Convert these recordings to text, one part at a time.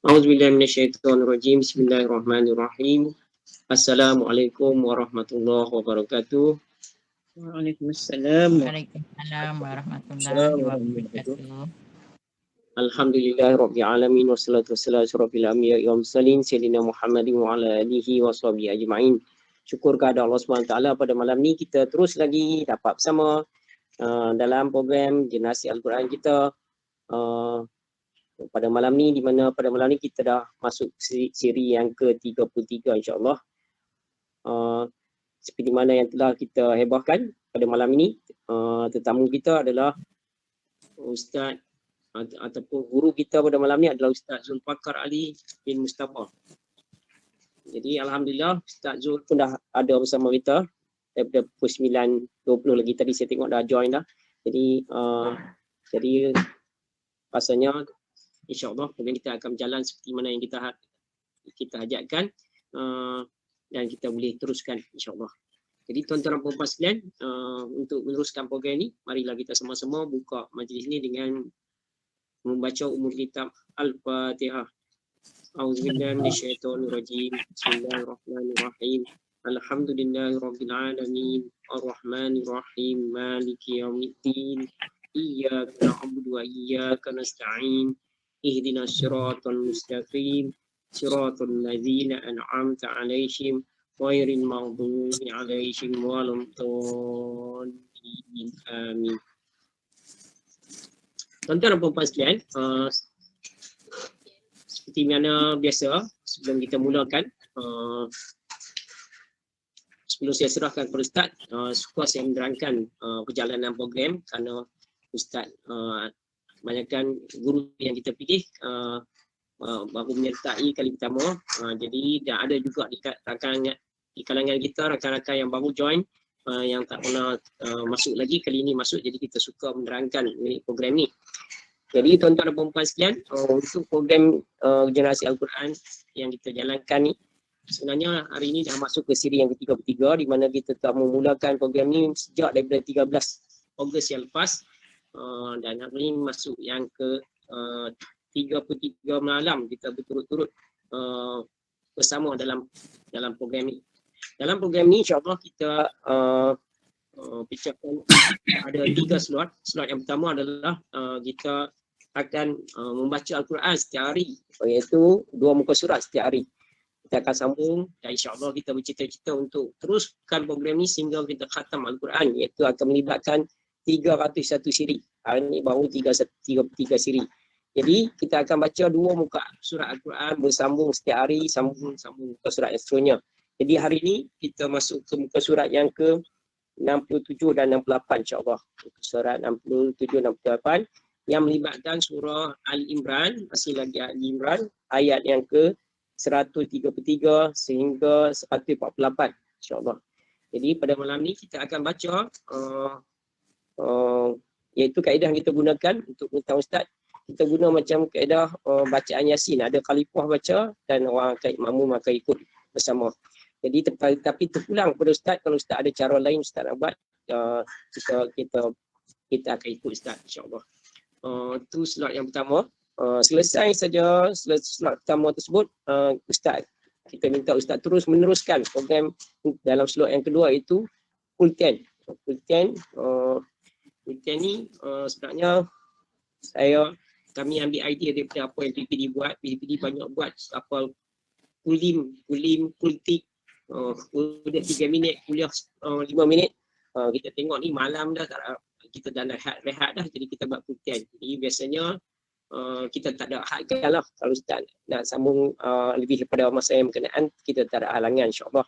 A'udzubillahi minasyaitonirrajim. Bismillahirrahmanirrahim. Assalamualaikum warahmatullahi wabarakatuh. Waalaikumsalam Waalaikumsalam warahmatullahi wabarakatuh. Alhamdulillahirabbil alamin wassalatu wassalamu ala asyrofil anbiya'i wal mursalin sayyidina Muhammadin wa ala alihi washabihi ajma'in. Syukur kepada Allah SWT pada malam ni kita terus lagi dapat bersama dalam program Generasi Al-Quran kita pada malam ni, di mana pada malam ni kita dah masuk siri yang ke-33 insya-Allah. Seperti mana yang telah kita hebahkan pada malam ini, tetamu kita adalah Ustaz ataupun guru kita pada malam ni adalah Ustaz Zulfaqar Ali bin Mustafa. Jadi alhamdulillah Ustaz Zul pun dah ada bersama kita daripada pukul 9.20 lagi tadi saya tengok dah join dah. Jadi rasanya insya-Allah kemudian kita akan berjalan seperti mana yang kita hajatkan dan kita boleh teruskan insya-Allah. Jadi tuan-tuan dan puan-puan sekalian, untuk meneruskan program ini, marilah kita sama-sama buka majlis ini dengan membaca umur kitab Al-Fatihah. A'udzubillahi minasyaitonirrajim. Bismillahirrahmanirrahim. Alhamdulillahirabbil alamin, arrahmanirrahim, maliki yaumiddin. Iyyaka na'budu wa iyyaka nasta'in. Ihdinas siratal mustaqim. Siratal ladzina an'amta 'alaihim ghairil maghdubi 'alaihim waladdallin. Amin. Tuan-tuan dan puan-puan sekalian, seperti mana biasa sebelum kita mulakan, sebelum saya serahkan kepada Ustaz, suka saya menerangkan perjalanan program kerana Ustaz kebanyakan guru yang kita pilih baru menyertai kali pertama, jadi dah ada juga di kalangan kita rakan-rakan yang baru join, yang tak pernah masuk lagi, kali ini masuk, jadi kita suka menerangkan program ni. Jadi tuan-tuan dan puan-puan sekalian, untuk program Generasi Al-Quran yang kita jalankan ni, sebenarnya hari ini dah masuk ke siri yang ke-33, di mana kita telah memulakan program ni sejak daripada 13 Ogos yang lepas, dan hari ini masuk yang ke-33 malam kita berturut-turut bersama dalam program ni. Dalam program ni insya-Allah kita pecahkan ada 3 slot. Slot yang pertama adalah kita akan membaca Al-Quran setiap hari, iaitu 2 muka surat setiap hari. Kita akan sambung dan insya-Allah kita bercita-cita untuk teruskan program ni sehingga kita khatam Al-Quran, iaitu akan melibatkan 301 siri. Hari ni baru 33 siri. Jadi kita akan baca 2 muka surat Al-Quran bersambung setiap hari, sambung muka surat yang seterusnya. Jadi hari ni kita masuk ke muka surat yang ke-67 dan 68 insya-Allah. Muka surat 67 dan 68 yang melibatkan surah Al-Imran, masih lagi Al-Imran, ayat yang ke-133 sehingga 148 insya-Allah. Jadi pada malam ni kita akan baca iaitu kaedah yang kita gunakan untuk minta ustaz. Kita guna macam kaedah bacaan Yasin, ada khalifah baca dan orang akan makmum akan ikut bersama. Jadi tapi terpulang kepada ustaz, kalau ustaz ada cara lain ustaz nak buat, kita akan ikut ustaz insya-Allah. Itu slot yang pertama. Selesai saja slot pertama tersebut, ustaz, kita minta ustaz terus meneruskan program dalam slot yang kedua, iaitu full 10. Full 10 ni sebenarnya kami ambil idea daripada apa yang PPD buat. PPD banyak buat apa kulim, kultik, udah 3 minit, kuliah 5 minit. Kita tengok ni malam dah, kita dah rehat dah, jadi kita buat full 10. Jadi biasanya kita tak ada hadkan lah. Kalau ustaz nak sambung lebih daripada masa yang berkenaan, kita tak ada halangan insya-Allah.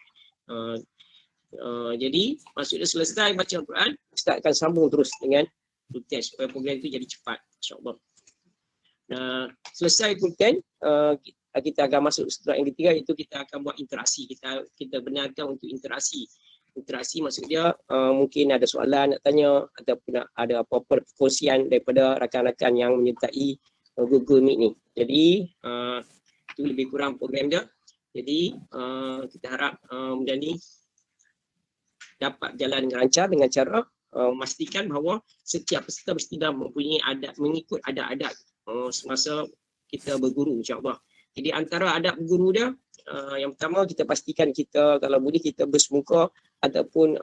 Jadi maksudnya selesai baca Al-Quran, ustaz akan sambung terus dengan full 10 supaya program itu jadi cepat insya-Allah. Selesai full 10, kita akan masuk slot yang ketiga, iaitu kita akan buat interaksi. Kita benarkan untuk interaksi. Interaksi maksudnya mungkin ada soalan nak tanya ataupun ada apa-apa perkongsian daripada rakan-rakan yang menyertai Google Meet ni. Jadi itu lebih kurang program dia. Jadi kita harap benda ni dapat jalan dengan lancar dengan cara memastikan bahawa setiap peserta mesti dah mempunyai adat, mengikut adat-adat semasa kita berguru insya-Allah. Jadi antara adab guru dia, yang pertama kita pastikan kita kalau boleh kita bersemuka ataupun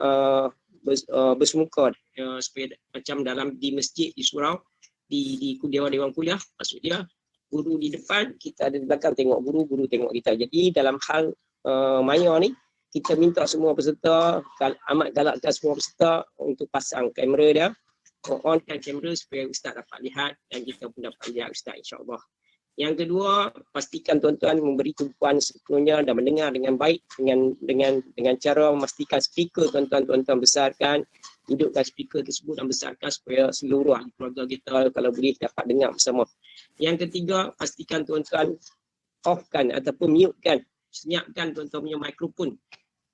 bersemuka supaya macam dalam di masjid, di surau, di dewan kuliah, maksudnya guru di depan, kita ada di belakang tengok guru, guru tengok kita. Jadi dalam hal maya ni, kita minta semua peserta, amat galakkan semua peserta untuk pasang kamera dia, onkan kamera supaya ustaz dapat lihat dan kita pun dapat lihat ustaz, insya-Allah. Yang kedua, pastikan tuan-tuan memberi tumpuan sepenuhnya dan mendengar dengan baik dengan cara memastikan speaker tuan-tuan besarkan, hidupkan speaker tersebut dan besarkan supaya seluruh ahli keluarga kita kalau boleh dapat dengar bersama. Yang ketiga, pastikan tuan-tuan off-kan ataupun mute-kan, senyapkan tuan-tuan punya mikrofon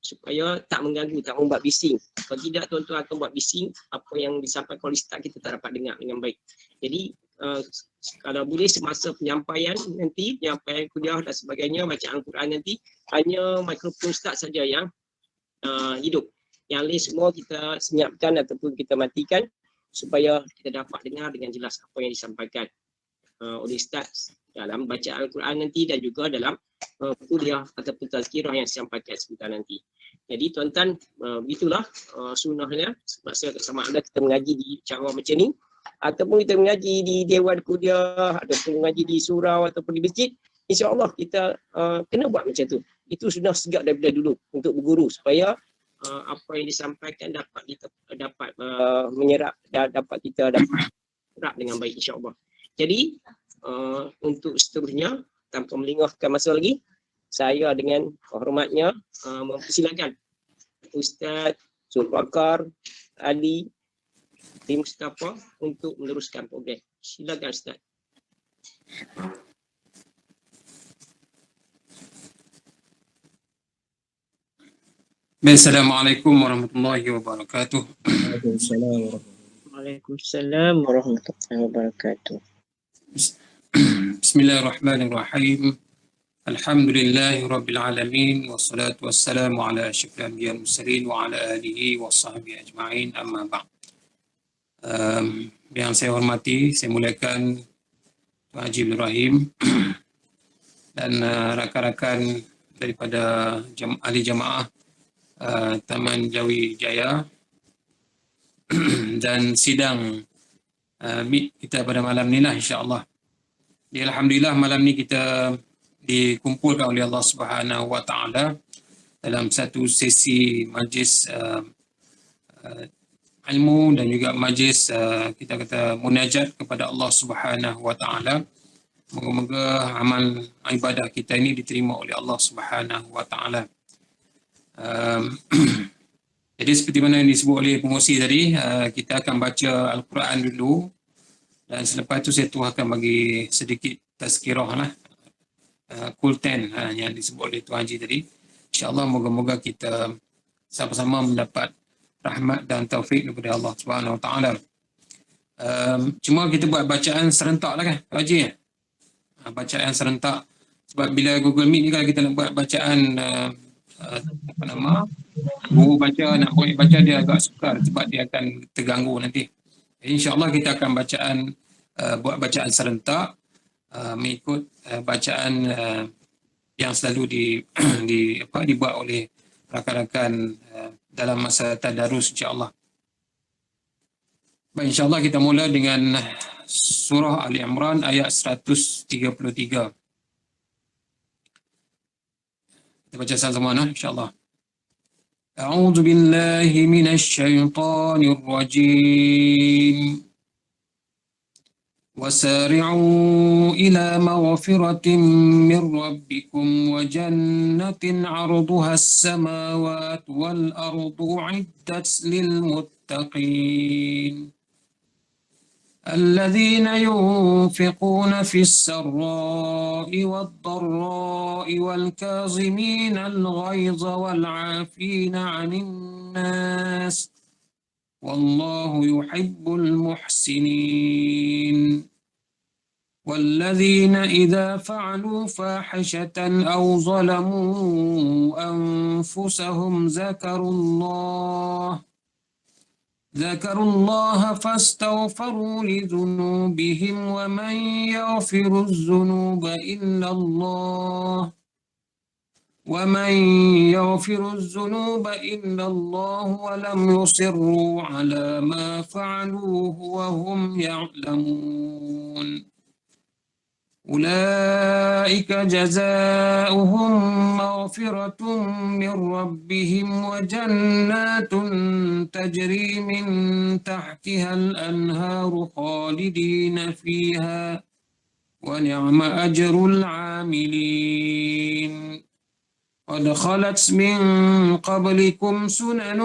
supaya tak mengganggu, tak membuat bising. Kalau tidak, tuan-tuan akan buat bising, apa yang disampaikan oleh ustaz kita tak dapat dengar dengan baik. Jadi kalau boleh semasa penyampaian nanti, penyampaian kuliah dan sebagainya, bacaan Al-Quran nanti, hanya mikrofon ustaz saja yang hidup. Yang lain semua kita senyapkan ataupun kita matikan supaya kita dapat dengar dengan jelas apa yang disampaikan oleh ustaz dalam bacaan Al-Quran nanti dan juga dalam kuliah ataupun tazkirah yang disampaikan sebentar nanti. Jadi tuan-tuan, begitulah sunnahnya. Sebab sama ada kita mengaji di cara macam ni ataupun kita mengaji di dewan kuliah ataupun mengaji di surau ataupun di masjid, insya-Allah kita kena buat macam tu. Itu sudah sejak daripada dulu untuk berguru supaya apa yang disampaikan dapat kita menyerap dan dapat kita serap dengan baik, insya-Allah. Jadi untuk seterusnya, tanpa melengahkan masa lagi, saya dengan hormatnya mempersilakan Ustaz Zulfaqar Ali bin Mustafa untuk meneruskan program. Silakan Ustaz. Assalamualaikum warahmatullahi wabarakatuh. Waalaikumsalam warahmatullahi wabarakatuh. Bismillahirrahmanirrahim. Alhamdulillahi rabbil alamin wassalatu wassalamu ala asyrafil anbiya'i wal mursalin wa ala alihi wa sahbihi ajma'in, amma ba'd. Yang saya hormati, saya muliakan Tuan Haji Ibrahim dan rakan-rakan daripada ahli jamaah Taman Jawi Jaya dan sidang meet kita pada malam ni lah, insya-Allah. Alhamdulillah malam ni kita dikumpulkan oleh Allah Subhanahu Wa Taala dalam satu sesi majlis ilmu dan juga majlis kita kata munajat kepada Allah Subhanahu Wa Taala. Moga-moga amal ibadah kita ini diterima oleh Allah Subhanahu Wa Taala. Jadi seperti mana yang disebut oleh pengurusi tadi, kita akan baca Al-Quran dulu dan selepas itu saya akan bagi sedikit tazkirah lah, kulten yang disebut oleh Tuan Haji tadi. InsyaAllah moga-moga kita sama-sama mendapat rahmat dan taufik daripada Allah Subhanahu Wa Taala. Cuma kita buat bacaan serentak lah kan, Tuan Haji ya? Bacaan serentak. Sebab bila Google Meet ni kalau kita nak buat bacaan guru baca, nak murid baca, dia agak sukar sebab dia akan terganggu nanti. Jadi insyaAllah kita akan buat bacaan serentak mengikut bacaan yang selalu dibuat oleh rakan-rakan dalam masa tadarus, insyaAllah. Baik, insyaAllah kita mula dengan surah Ali Imran ayat 133. Kita baca sama-sama insyaAllah. A'udzu billahi minasy syaithanir rajim. وسارعوا إلى مغفرة من ربكم وجنة عرضها السماوات والأرض أعدت للمتقين الذين ينفقون في السراء والضراء والكاظمين الغيظ والعافين عن الناس والله يحب المحسنين والذين إذا فعلوا فاحشة أو ظلموا أنفسهم ذكروا الله فاستغفروا لذنوبهم ومن يغفر الذنوب إلا الله ولم يصروا على ما فعلوه وهم يعلمون أولئك جزاؤهم مغفرة من ربهم وجنات تجري من تحتها الأنهار خالدين فيها ونعم أجر العاملين قد خلت من قبلكم سنن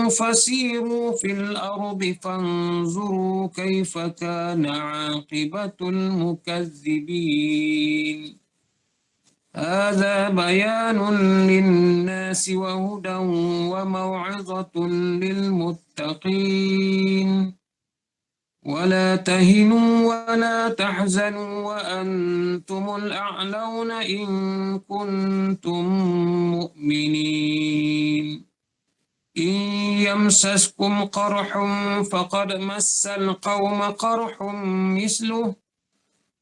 فسيروا في الأرض فانظروا كيف كان عاقبة المكذبين هذا بيان للناس وهدى وموعظة للمتقين ولا تهنوا ولا تحزنوا وأنتم الأعلون إن كنتم مؤمنين إن يمسسكم قرح فقد مس القوم قرح مثله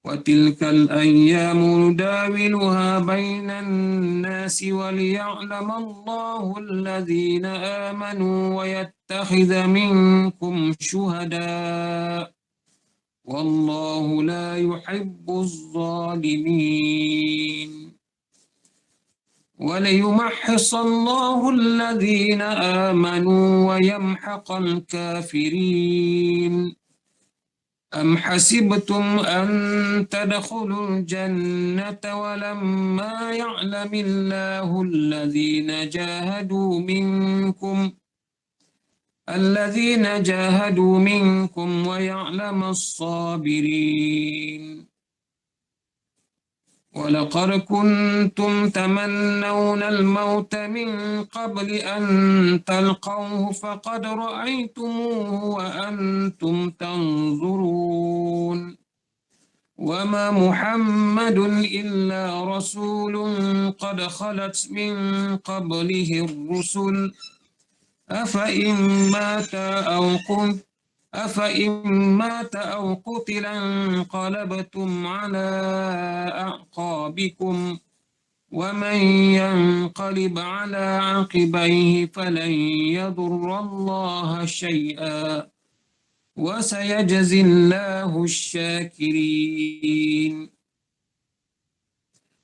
وتلك الأيام نداولها بين الناس وليعلم الله الذين آمنوا ويتخذ منكم شهداء والله لا يحب الظالمين وليمحص الله الذين آمنوا ويمحق الكافرين أم حسبتم أن تدخلوا الجنة ولما يعلم الله الذين جاهدوا منكم ويعلم الصابرين ولقد كنتم تمنون الموت من قبل أن تلقوه فقد رأيتموه وأنتم تنظرون وما محمد إلا رسول قد خلت من قبله الرسل أفإن مات أو قتل انقلبتم على أعقابكم ومن ينقلب على عقبيه فلن يضر الله شيئا وسيجزي الله الشاكرين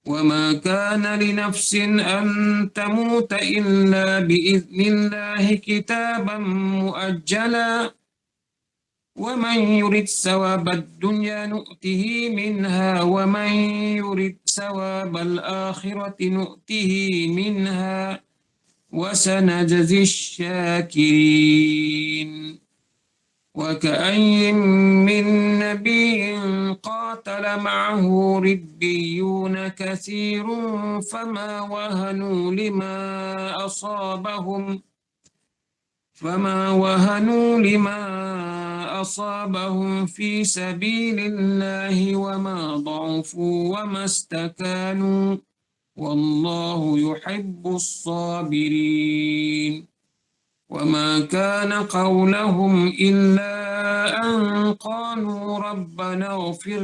وما كان لنفس أن تموت إلا بإذن الله كتابا مؤجلا ومن يرد ثواب الدنيا نؤته منها ومن يرد ثواب الآخرة نؤته منها وسنجزي الشاكرين وكأي من نبي قاتل معه ربيون كثير فما وهنوا لما أصابهم في سبيل الله وما ضعفوا وما استكانوا والله يحب الصابرين وما كان قولهم إلا أن قالوا ربنا اغفر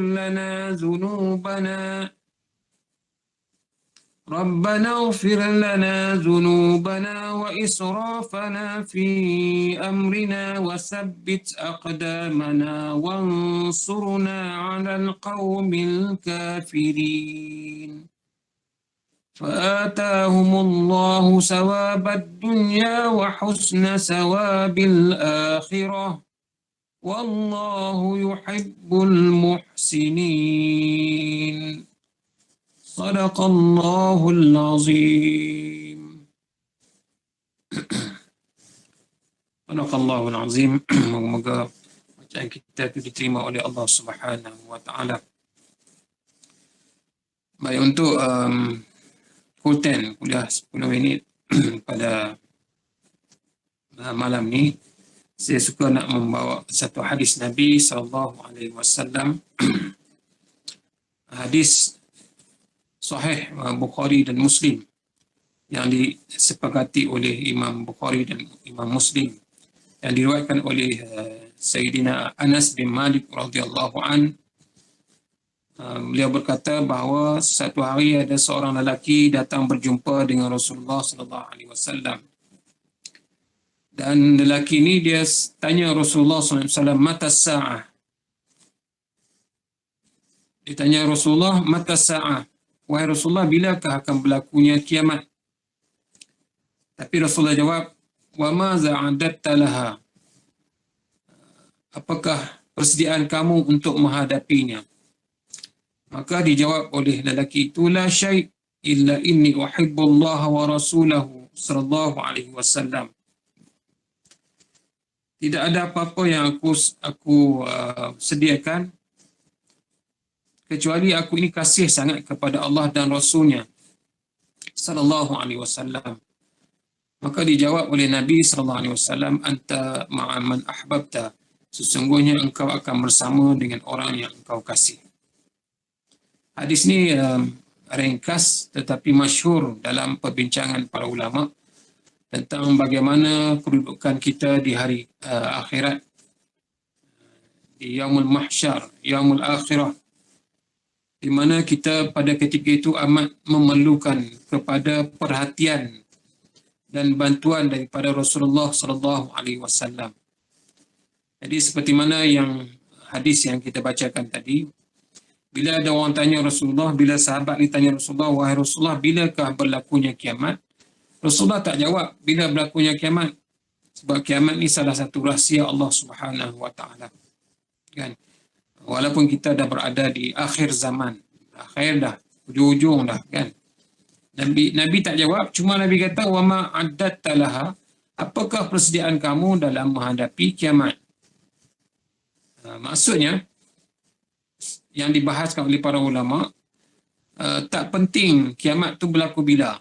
لنا ذنوبنا وإسرافنا في أمرنا وثبت أقدامنا وانصرنا على القوم الكافرين فآتاهم الله ثواب الدنيا وحسن ثواب الآخرة والله يحب المحسنين صدق الله العظيم صدق الله العظيم. Moga bacaan kita itu diterima oleh Allah Subhanahu wa taala. Baik, untuk konten kuliah 10 minit pada malam ni, saya suka nak membawa satu hadis Nabi SAW. Hadis sahih Bukhari dan Muslim yang disepakati oleh Imam Bukhari dan Imam Muslim. yang diriwayatkan oleh Sayyidina Anas bin Malik radhiyallahu an. Beliau berkata bahawa satu hari ada seorang lelaki datang berjumpa dengan Rasulullah sallallahu alaihi wasallam. Dan lelaki ini dia tanya Rasulullah sallallahu alaihi wasallam, "Mata sa'ah?" Dia tanya Rasulullah, "Mata sa'ah?" Wahai Rasulullah, bilakah akan berlakunya kiamat? Tapi Rasulullah jawab, "Wa ma za'adatta laha?" Apakah persediaan kamu untuk menghadapinya? Maka dijawab oleh lelaki itu, "La syai' illa inni uhibbullaha wa rasulahu sallallahu alaihi wasallam." Tidak ada apa-apa yang aku sediakan kecuali aku ini kasih sangat kepada Allah dan Rasulnya sallallahu alaihi wasallam. Maka dijawab oleh Nabi sallallahu alaihi wasallam, "Anta ma'a man ahbabta." Sesungguhnya engkau akan bersama dengan orang yang engkau kasih. Hadis ni ringkas tetapi masyhur dalam perbincangan para ulama tentang bagaimana kedudukan kita di hari akhirat, di yaumul mahsyar, yaumul akhirah, di mana kita pada ketika itu amat memerlukan kepada perhatian dan bantuan daripada Rasulullah sallallahu alaihi wasallam. Jadi seperti mana yang hadis yang kita bacakan tadi, bila ada orang tanya Rasulullah, bila sahabat ni tanya Rasulullah, "Wahai Rasulullah, bilakah berlakunya kiamat?" Rasulullah tak jawab bila berlakunya kiamat. Sebab kiamat ni salah satu rahsia Allah Subhanahu wa taala. Kan? Walaupun kita dah berada di akhir zaman, akhir dah, hujung-hujung dah, kan. Nabi tak jawab, cuma Nabi kata, "Wa ma addatta laha?" Apakah persediaan kamu dalam menghadapi kiamat? Maksudnya yang dibahaskan oleh para ulama, tak penting kiamat tu berlaku bila.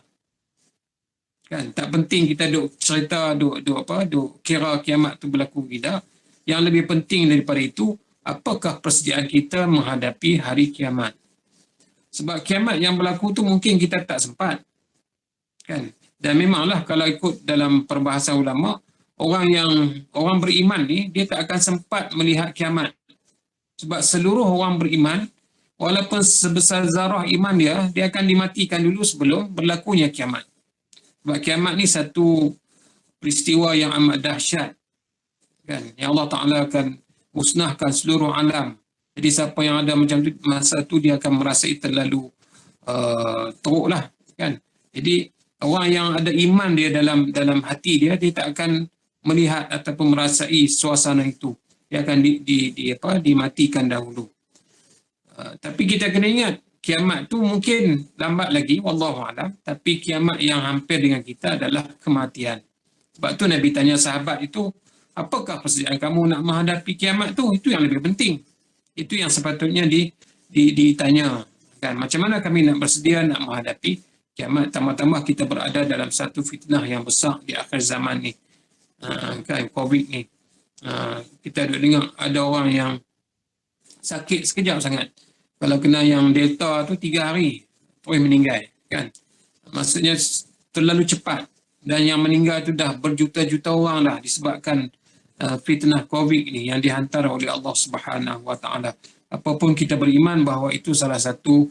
Kan, tak penting kita duk cerita, duk kira kiamat tu berlaku bila. Yang lebih penting daripada itu, apakah persediaan kita menghadapi hari kiamat. Sebab kiamat yang berlaku tu mungkin kita tak sempat. Kan? Dan memanglah kalau ikut dalam perbahasan ulama, orang beriman ni dia tak akan sempat melihat kiamat. Sebab seluruh orang beriman, walaupun sebesar zarah iman dia akan dimatikan dulu sebelum berlakunya kiamat. Sebab kiamat ni satu peristiwa yang amat dahsyat. Kan? Yang Allah Ta'ala akan musnahkan seluruh alam. Jadi siapa yang ada macam tu, masa tu dia akan merasai terlalu teruk lah. Kan? Jadi orang yang ada iman dia dalam hati dia tak akan melihat ataupun merasai suasana itu. Dia akan dimatikan dahulu. Tapi kita kena ingat, kiamat tu mungkin lambat lagi, wallahualam, tapi kiamat yang hampir dengan kita adalah kematian. Sebab tu Nabi tanya sahabat itu, apakah persediaan kamu nak menghadapi kiamat tu? Itu yang lebih penting. Itu yang sepatutnya ditanya. Kan? Macam mana kami nak bersedia nak menghadapi kiamat? Tambah-tambah kita berada dalam satu fitnah yang besar di akhir zaman ni. Kan, COVID ni. Kita ada dengar ada orang yang sakit sekejap sangat. Kalau kena yang Delta tu 3 hari terus meninggal, kan. Maksudnya terlalu cepat, dan yang meninggal tu dah berjuta-juta orang dah disebabkan fitnah COVID ni yang dihantar oleh Allah Subhanahu wa taala. Apapun kita beriman bahawa itu salah satu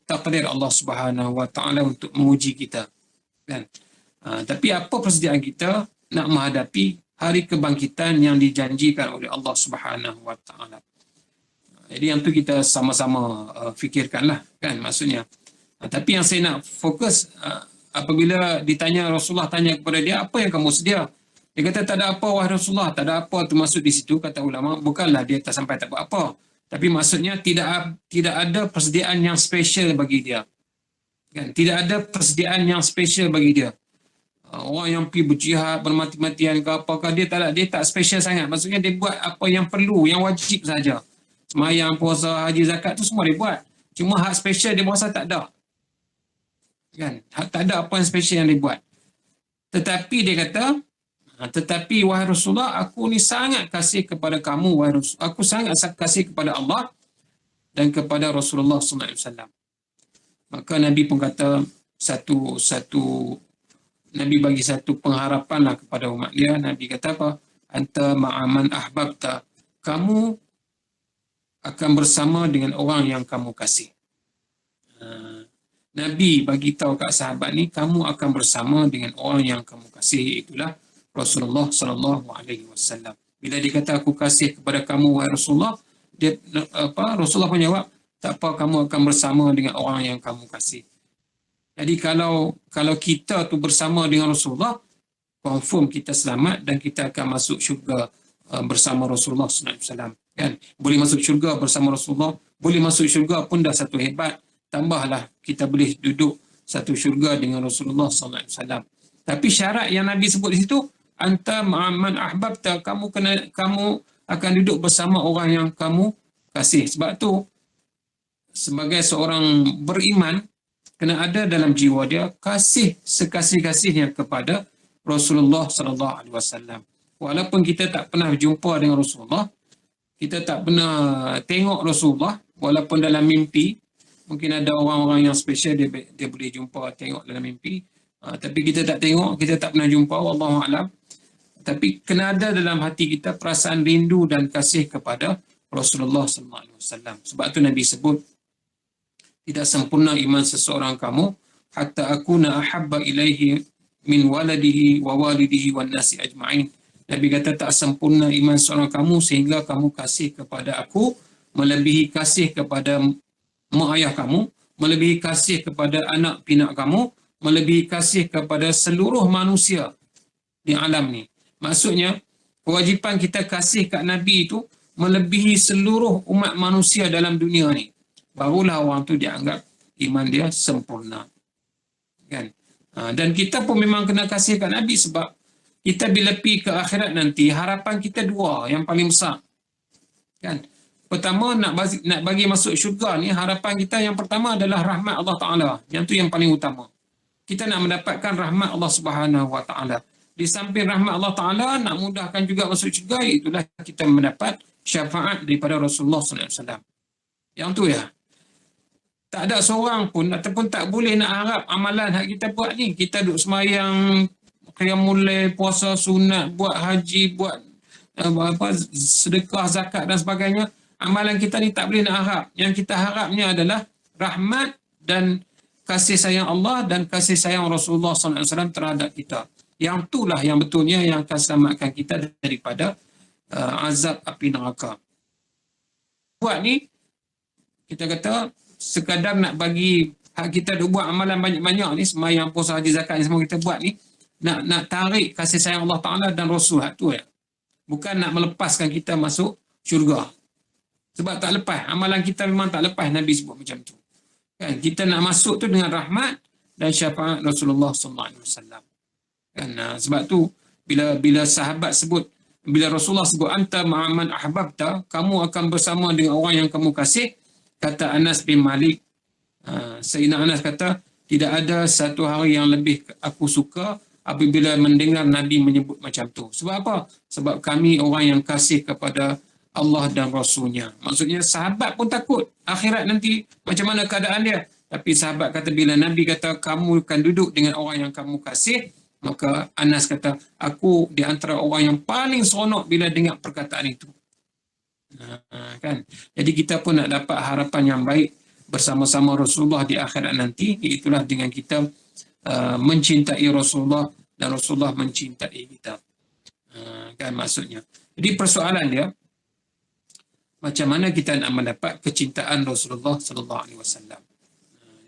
takdir Allah Subhanahu wa taala untuk menguji kita, kan. Tapi apa persediaan kita nak menghadapi hari kebangkitan yang dijanjikan oleh Allah Subhanahu wa taala. Jadi yang tu kita sama-sama fikirkanlah, kan, maksudnya. Tapi yang saya nak fokus, apabila ditanya, Rasulullah tanya kepada dia, apa yang kamu sedia? Dia kata, tak ada apa wahai Rasulullah, tak ada apa termasuk di situ, kata ulama. Bukanlah dia tak sampai tak buat apa. Tapi maksudnya tidak ada persediaan yang special bagi dia. Kan? Tidak ada persediaan yang special bagi dia. Orang yang pergi berjihad, bermati-matian ke apakah, dia tak special sangat. Maksudnya dia buat apa yang perlu, yang wajib saja. Semayang, puasa, haji, zakat tu semua dia buat. Cuma hak special dia berasa tak ada. Kan? Tak ada apa yang special yang dia buat. Tetapi dia kata, tetapi wahai Rasulullah, aku ni sangat kasih kepada kamu, wahai Rasulullah. Aku sangat kasih kepada Allah dan kepada Rasulullah SAW. Maka Nabi pun kata satu Nabi bagi satu pengharapan lah kepada umat dia. Nabi kata apa? Anta ma'aman ahbabta. Kamu akan bersama dengan orang yang kamu kasih. Nabi bagi tahu kat sahabat ni, kamu akan bersama dengan orang yang kamu kasih, itulah Rasulullah sallallahu alaihi wasallam. Bila dia kata aku kasih kepada kamu wahai Rasulullah, dia Rasulullah pun jawab, tak apa, kamu akan bersama dengan orang yang kamu kasih. Jadi kalau kita tu bersama dengan Rasulullah, confirm kita selamat dan kita akan masuk syurga bersama Rasulullah sallallahu alaihi wasallam. Kan? Boleh masuk syurga bersama Rasulullah, boleh masuk syurga pun dah satu hebat. Tambahlah kita boleh duduk satu syurga dengan Rasulullah sallallahu alaihi wasallam. Tapi syarat yang Nabi sebut di situ, anta ma'aman ahbabta, kamu akan duduk bersama orang yang kamu kasih. Sebab tu sebagai seorang beriman kena ada dalam jiwa dia kasih sekasih-kasihnya kepada Rasulullah sallallahu alaihi wasallam. Walaupun kita tak pernah berjumpa dengan Rasulullah, kita tak pernah tengok Rasulullah, walaupun dalam mimpi. Mungkin ada orang-orang yang spesial dia boleh jumpa, tengok dalam mimpi. Tapi kita tak tengok, kita tak pernah jumpa, wallahu a'lam. Tapi kena ada dalam hati kita perasaan rindu dan kasih kepada Rasulullah sallallahu alaihi wasallam. Sebab tu Nabi sebut, tidak sempurna iman seseorang kamu hatta akuna ahabba ilaihi min waladihi wa walidihi wan nasi ajma'in. Nabi kata tak sempurna iman seorang kamu sehingga kamu kasih kepada aku melebihi kasih kepada mak ayah kamu, melebihi kasih kepada anak pinak kamu, melebihi kasih kepada seluruh manusia di alam ni. Maksudnya, kewajipan kita kasih kat Nabi itu melebihi seluruh umat manusia dalam dunia ni. Barulah orang tu dianggap iman dia sempurna. Kan? Dan kita pun memang kena kasih kat Nabi sebab kita bila pergi ke akhirat nanti, harapan kita dua yang paling besar. Kan? Pertama, nak bagi masuk syurga ni, harapan kita yang pertama adalah rahmat Allah Ta'ala. Yang tu yang paling utama. Kita nak mendapatkan rahmat Allah Subhanahu Wa Ta'ala. Di samping rahmat Allah Ta'ala, nak mudahkan juga masuk syurga, itulah kita mendapat syafaat daripada Rasulullah SAW. Yang tu ya. Tak ada seorang pun, ataupun tak boleh nak harap amalan yang kita buat ni. Kita duduk semayang, qiyamul lail, puasa sunat, buat haji, buat sedekah, zakat dan sebagainya. Amalan kita ni tak boleh nak harap. Yang kita harapnya adalah rahmat dan kasih sayang Allah dan kasih sayang Rasulullah SAW terhadap kita. Yang itulah yang betulnya yang akan selamatkan kita daripada azab api neraka. Buat ni, kita kata sekadar nak bagi hak kita buat amalan banyak-banyak ni, sembahyang, puasa, haji, zakat ni semua kita buat ni, nak tarik kasih sayang Allah Ta'ala dan Rasul, hak tu ya. Bukan nak melepaskan kita masuk syurga. Sebab tak lepas. Amalan kita memang tak lepas, Nabi sebut macam tu. Kan? Kita nak masuk tu dengan rahmat dan syafaat Rasulullah SAW. Kan? Sebab tu, bila sahabat sebut, bila Rasulullah sebut, anta ma'aman ahbabta, kamu akan bersama dengan orang yang kamu kasih, kata Anas bin Malik, Sayyidina Anas kata, tidak ada satu hari yang lebih aku suka apabila mendengar Nabi menyebut macam tu. Sebab apa? Sebab kami orang yang kasih kepada Allah dan Rasulnya. Maksudnya sahabat pun takut akhirat nanti macam mana keadaan dia. Tapi sahabat kata bila Nabi kata kamu akan duduk dengan orang yang kamu kasih, maka Anas kata aku di antara orang yang paling seronok bila dengar perkataan itu. Kan? Jadi kita pun nak dapat harapan yang baik bersama-sama Rasulullah di akhirat nanti, itulah dengan kita mencintai Rasulullah dan Rasulullah mencintai kita. Kan maksudnya. Jadi persoalan dia, macam mana kita nak mendapat kecintaan Rasulullah sallallahu alaihi wasallam.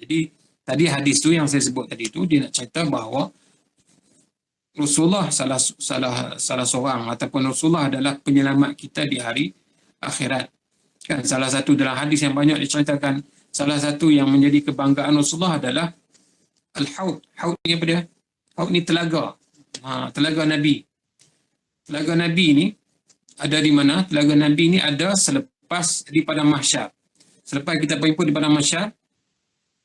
Jadi tadi hadis tu yang saya sebut tadi tu, dia nak cerita bahawa Rasulullah salah seorang ataupun Rasulullah adalah penyelamat kita di hari akhirat. Kan salah satu dalam hadis yang banyak diceritakan, salah satu yang menjadi kebanggaan Rasulullah adalah Al-Haud. Haud ni apa dia? Haud ni telaga. Telaga Nabi. Telaga Nabi ni ada di mana? Telaga Nabi ni ada selepas di padang mahsyar. Selepas kita berjumpa di padang mahsyar,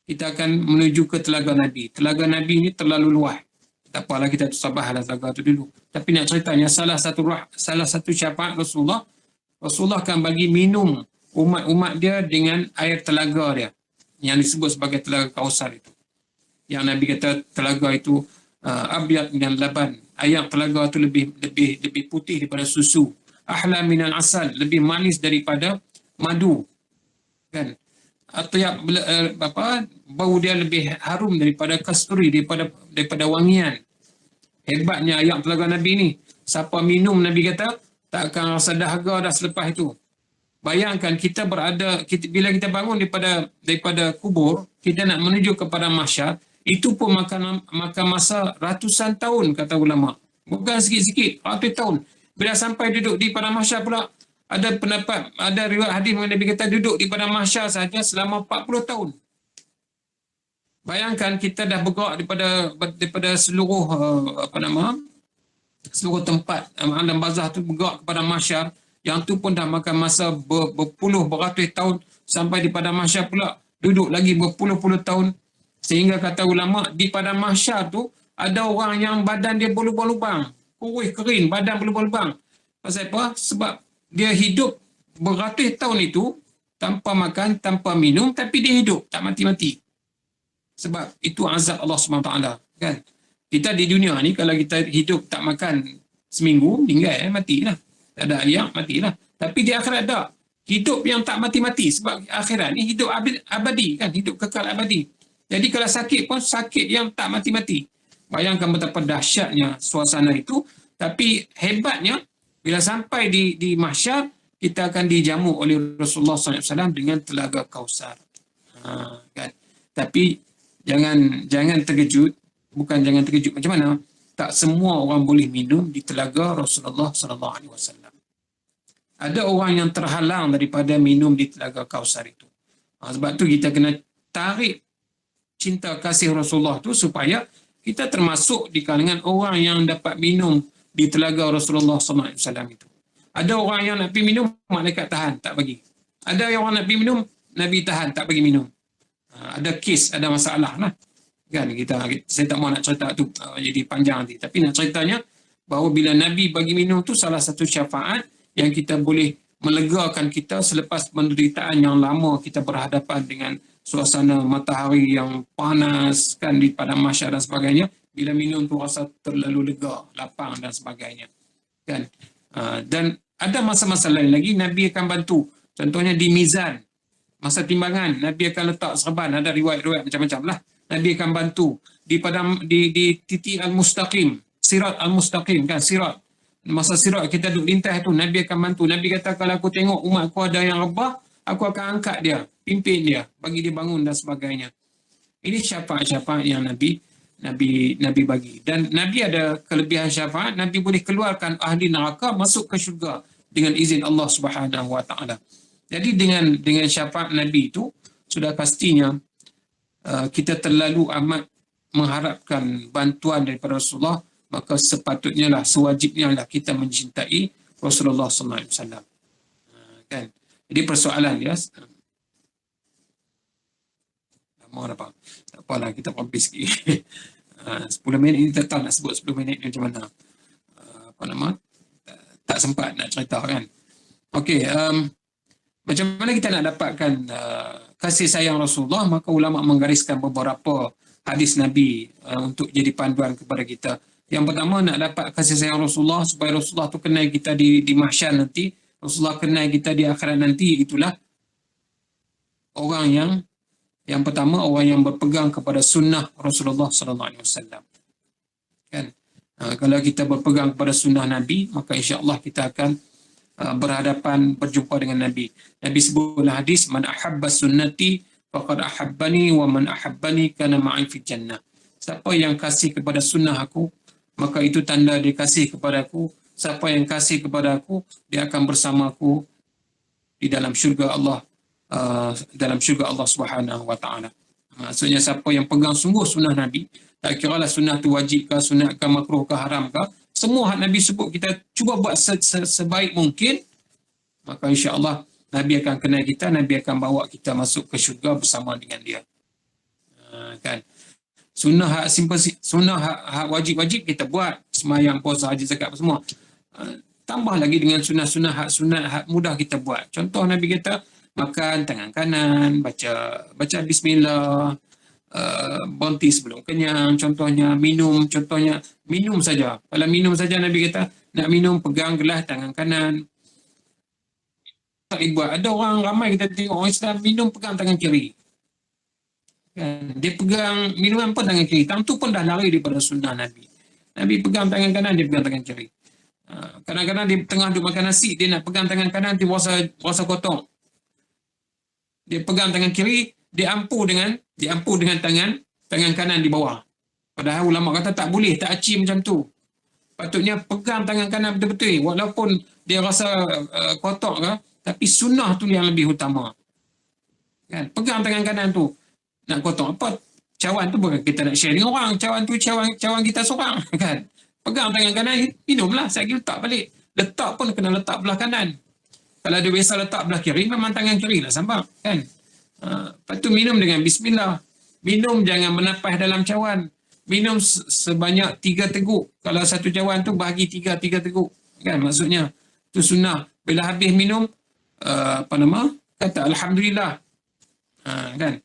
kita akan menuju ke telaga Nabi. Telaga Nabi ni terlalu luas. Tak apalah, kita sabahlah telaga tu dulu. Tapi nak ceritanya salah satu syafaat Rasulullah akan bagi minum umat-umat dia dengan air telaga dia yang disebut sebagai telaga Kausar itu. Yang Nabi kata telaga itu abyad minal laban, ayam telaga tu lebih putih daripada susu, ahla minal asal, lebih manis daripada madu, kan. Atyab bau dia lebih harum daripada kasturi, daripada wangian. Hebatnya ayam telaga Nabi ni. Siapa minum, Nabi kata tak akan rasa dahaga dah selepas itu. Bayangkan bila kita bangun daripada kubur, kita nak menuju kepada mahsyar, itu pun makan masa ratusan tahun, kata ulama. Bukan sikit-sikit, ratus tahun. Bila sampai duduk di padang mahsyar pula, ada riwayat hadis yang Nabi kata duduk di padang mahsyar saja selama 40 tahun. Bayangkan kita dah bergerak daripada seluruh seluruh tempat alam barzah tu, bergerak kepada mahsyar. Yang tu pun dah makan masa beratus tahun, sampai di padang mahsyar pula duduk lagi berpuluh-puluh tahun. Sehingga kata ulama, di padang mahsyar tu ada orang yang badan dia berlubang-lubang, kurus kering, badan berlubang-lubang. Pasal apa? Sebab dia hidup beratus tahun itu tanpa makan, tanpa minum, tapi dia hidup tak mati-mati. Sebab itu azab Allah SWT, kan. Kita di dunia ni kalau kita hidup tak makan seminggu, meninggal, matilah. Tak ada air, matilah. Tapi di akhirat tak. Hidup yang tak mati-mati. Sebab akhirat ni hidup abadi, kan. Hidup kekal abadi. Jadi kalau sakit pun sakit yang tak mati-mati. Bayangkan betapa dahsyatnya suasana itu. Tapi hebatnya, bila sampai di mahsyar, kita akan dijamu oleh Rasulullah SAW dengan telaga Kausar. Kan? Tapi jangan terkejut. Bukan jangan terkejut. Macam mana? Tak semua orang boleh minum di telaga Rasulullah SAW. Ada orang yang terhalang daripada minum di telaga Kausar itu. Sebab tu kita kena tarik cinta kasih Rasulullah tu supaya kita termasuk di kalangan orang yang dapat minum di telaga Rasulullah SAW itu. Ada orang yang nak pergi minum, malaikat tahan, tak bagi. Ada yang orang nak pergi minum, Nabi tahan, tak bagi minum. Ada kes, ada masalah lah. Kan saya tak mau nak cerita tu jadi panjang nanti. Tapi nak ceritanya bahawa bila Nabi bagi minum tu salah satu syafaat yang kita boleh melegakan kita selepas penderitaan yang lama kita berhadapan dengan suasana matahari yang panas, kan, di padang mahsyar dan sebagainya. Bila minum tu rasa terlalu lega, lapang dan sebagainya, kan. Dan ada masa-masa lain lagi Nabi akan bantu. Contohnya di mizan, masa timbangan, Nabi akan letak serban. Ada riwayat-riwayat macam-macam lah. Nabi akan bantu di titik al-mustaqim, sirat al-mustaqim, kan, sirat. Masa sirat kita duduk lintas tu, Nabi akan bantu. Nabi kata kalau aku tengok umat aku ada yang rebah, aku akan angkat dia, pimpin dia, bagi dia bangun dan sebagainya. Ini syafaat-syafaat yang Nabi bagi. Dan Nabi ada kelebihan syafaat, Nabi boleh keluarkan ahli neraka masuk ke syurga dengan izin Allah Subhanahu Wa Taala. Jadi dengan syafaat Nabi itu sudah pastinya kita terlalu amat mengharapkan bantuan daripada Rasulullah, maka sepatutnya lah, sewajibnya lah kita mencintai Rasulullah SAW. Kan? Jadi persoalan dia, lama apa? Tak apalah, kita habis sikit. 10 minit ini tak tahu nak sebut 10 minit ni macam mana. Tak sempat nak cerita, kan. Okey, macam mana kita nak dapatkan kasih sayang Rasulullah? Maka ulama menggariskan beberapa hadis Nabi untuk jadi panduan kepada kita. Yang pertama, nak dapat kasih sayang Rasulullah supaya Rasulullah tu kenal kita di mahsyar nanti, Rasulullah kenal kita di akhirat nanti. Itulah orang yang pertama, orang yang berpegang kepada sunnah Rasulullah SAW. Kan? Kalau kita berpegang kepada sunnah Nabi, maka insya-Allah kita akan berjumpa dengan Nabi. Nabi sebutlah hadis, man ahabba sunnati faqad ahabbani wa man ahabbani kana ma'i fi jannah. Siapa yang kasih kepada sunnah aku, maka itu tanda dia kasih kepada aku. Siapa yang kasih kepada aku, dia akan bersamaku di dalam syurga Allah, Subhanahu Wa Taala. Maksudnya siapa yang pegang sungguh sunnah Nabi, tak kiralah sunnah tu wajib ke, sunat ke, makruh ke, haram ke, semua hak Nabi sebut kita cuba buat sebaik mungkin, maka insya-Allah Nabi akan kenal kita, Nabi akan bawa kita masuk ke syurga bersama dengan dia. Kan? Sunnah hak simple, sunnah hak wajib-wajib kita buat, sembahyang, puasa, haji, zakat semua. Tambah lagi dengan sunnah-sunnah hak mudah kita buat. Contoh Nabi kata makan tangan kanan, baca bismillah, berhenti sebelum kenyang, contohnya minum saja. Kalau minum saja Nabi kata nak minum pegang gelas tangan kanan. Tak buat. Ada orang ramai kita tengok orang Islam minum pegang tangan kiri. Kan? Dia pegang minuman pun tangan kiri. Tang tu pun dah lari daripada sunnah Nabi. Nabi pegang tangan kanan, dia pegang tangan kiri. Kadang-kadang dia tengah duduk makan nasi, dia nak pegang tangan kanan, dia rasa kotor. Dia pegang tangan kiri, dia ampu dengan tangan kanan di bawah. Padahal ulama kata tak boleh, tak aci macam tu. Patutnya pegang tangan kanan betul-betul. Walaupun dia rasa kotor ke, tapi sunnah tu yang lebih utama. Kan? Pegang tangan kanan tu. Nak kotor apa? Cawan tu bukan kita nak share dengan orang. Cawan tu cawan kita seorang. Kan? Pegang tangan kanan, minumlah. Saya letak balik. Letak pun kena letak belah kanan. Kalau dia biasa letak belah kiri, memang tangan kiri lah sambak. Kan? Lepas tu minum dengan bismillah. Minum jangan menapas dalam cawan. Minum sebanyak 3 teguk. Kalau satu cawan tu bahagi 3 teguk. Kan maksudnya. Tu sunnah. Bila habis minum, kata Alhamdulillah. Kan?